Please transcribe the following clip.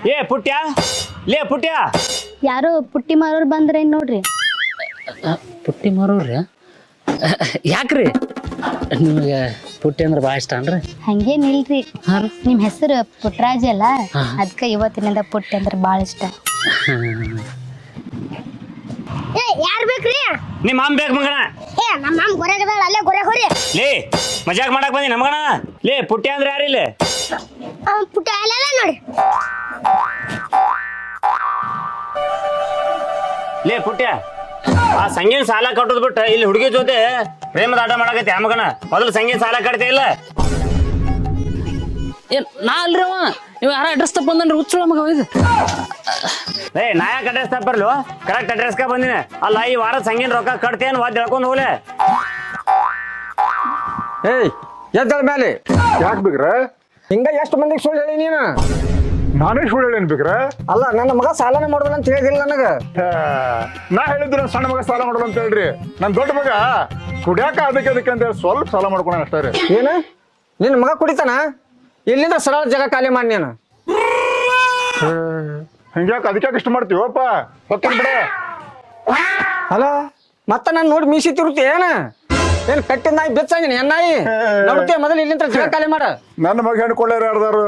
ಏ ಪುಟ್ಯ ಲೇ ಪುಟ್ಯ ಯಾರೋ ಪುಟ್ಟಿ ಮಾರೋರು ಬಂದ್ರೆ ನೋಡ್ರಿ. ಪುಟ್ಟಿ ಮಾರೋರ್ರಿ? ಯಾಕ್ರಿ ನಿಮಗೆ ಪುಟ್ಟಿ ಅಂದ್ರೆ ಭಾಳ ಇಷ್ಟ ಅನ್ರಿ? ಹಂಗೇನಿಲ್ರಿ, ನಿಮ್ ಹೆಸರು ಪುಟ್ಟರಾಜ್ ಅಲ್ಲ, ಅದಕ್ಕೆ ಇವತ್ತಿನಿಂದ ಪುಟ್ಟಿ ಅಂದ್ರೆ ಭಾಳ ಇಷ್ಟ. ಯಾರು ಬೇಕ್ರಿ? ನಿಮ್ಮ ಮಾಮ್ ಬೇಕು ಮಗನ. ನಮ್ಮ ಮಾಮ್ ಗೊರೆಗದಾಳ, ಅಲ್ಲೇ ಗೊರೆ ಹೊರಿ. ಲೇ ಮಜಾಕ್ ಮಾಡಕ್ ಬಂದಿ ನಮಗಣ. ಲೇ ಪುಟ್ಯ ಅಂದ್ರೆ ಯಾರಿಲ್ಲ? ಪುಟ್ಟ ಅಲ್ಲ ನೋಡಿ. ಲೇ ಪುಟ್ಯ, ಆ ಸಂಗೀನ ಸಾಲ ಕಟ್ಟೋದ್ ಬಿಟ್ಟು ಇಲ್ಲಿ ಹುಡುಗಿ ಜೊತೆ ಪ್ರೇಮದ ಆಟ ಮಾಡಕತ್ತಿ ಆ ಮಗನ. ಮೊದಲು ಸಂಗೀನ ಸಾಲ ಕಟ್ತೇ ಇಲ್ಲ? ಏನ್ ನಾ ಅಲ್ರಿ ಅವ, ಇವ ಯಾರ ಅಡ್ರೆಸ್ ತಪ್ಪ ಬಂದನ್ರಿ ಹುಚ್ಚುಳ ಮಗ ಇದು. ಏ ನಾ ಯಾಕೆ ಅಡ್ರೆಸ್ ತಪ್ಪರ್ಲು? ಕರೆಕ್ಟ್ ಅಡ್ರೆಸ್ಗೆ ಬಂದಿನಿ. ಅಲ್ಲ ಈ ವಾರ ಸಂಗೀನ ರೊಕ್ಕ ಕಟ್ತೇನು ವಾದ್ ಹೇಳ್ಕೊಂಡು ಹೋಗ್ಲೆ. ಏಯ್ ಎದ್ದಳ ಮೇಲೆ ಯಾಕೆ ಬೇಕ್ರ? ಹಿಂಗ ಎಷ್ಟು ಮಂದಿಗೆ ಸುಳ್ಳು ಹೇಳಿ ನೀನು? ನಾನೇ ಸುಳ್ಳು ಹೇಳೇನ್ ಬೇಕ್ರ? ಅಲ್ಲ ನನ್ನ ಮಗ ಸಾಲನೆ ಮಾಡೋದಿಲ್ಲ ಅಂತ ಹೇಳಿದಿಲ್ಲ ನನಗ. ನಾ ಹೇಳಿದ್ರು ನನ್ನ ಸಣ್ಣ ಮಗ ಸಾಲ ಮಾಡೋದು ಅಂತ ಹೇಳ್ರಿ. ನನ್ ದೊಡ್ಡ ಮಗ ಕುಡಿಯಾಕ ಅದಕ್ಕೆ ಅಂತ ಹೇಳಿ ಸ್ವಲ್ಪ ಸಾಲ ಮಾಡ್ಕೊಳ ಅಷ್ಟೇ ರೀ. ಏನು ನಿನ್ನ ಮಗ ಕುಡಿತಾನ? ಇಲ್ಲಿಂದ ಸರಳ ಜಾಗ ಖಾಲಿ ಮಾಡಿ ನೀನು. ಹಿಂಗ್ಯಾಕ ಅದಕ್ಕೆ ಇಷ್ಟ ಮಾಡ್ತೀವಪ್ಪ? ಹೊತ್ತನ್ ಬಿಡ. ಅಲ್ಲ ಮತ್ತ ನಾನು ನೋಡಿ ಮೀಸಿ ತಿರುತಿ ಏನ್ ಕಟ್ಟಿದ ನಾಯಿ ಬೆಚ್ಚಂಗಿನಿ ನಾಯಿ ನೋಡ್ತೀಯ ಮೊದಲು ಇಲ್ಲಿಂದ ಜಾಗ ಖಾಲಿ ಮಾಡ. ನನ್ನ ಮಗ ಹೆಣ್ಣು ಕೊಳ್ಳಾರ ಯಾರ್ದಾರು?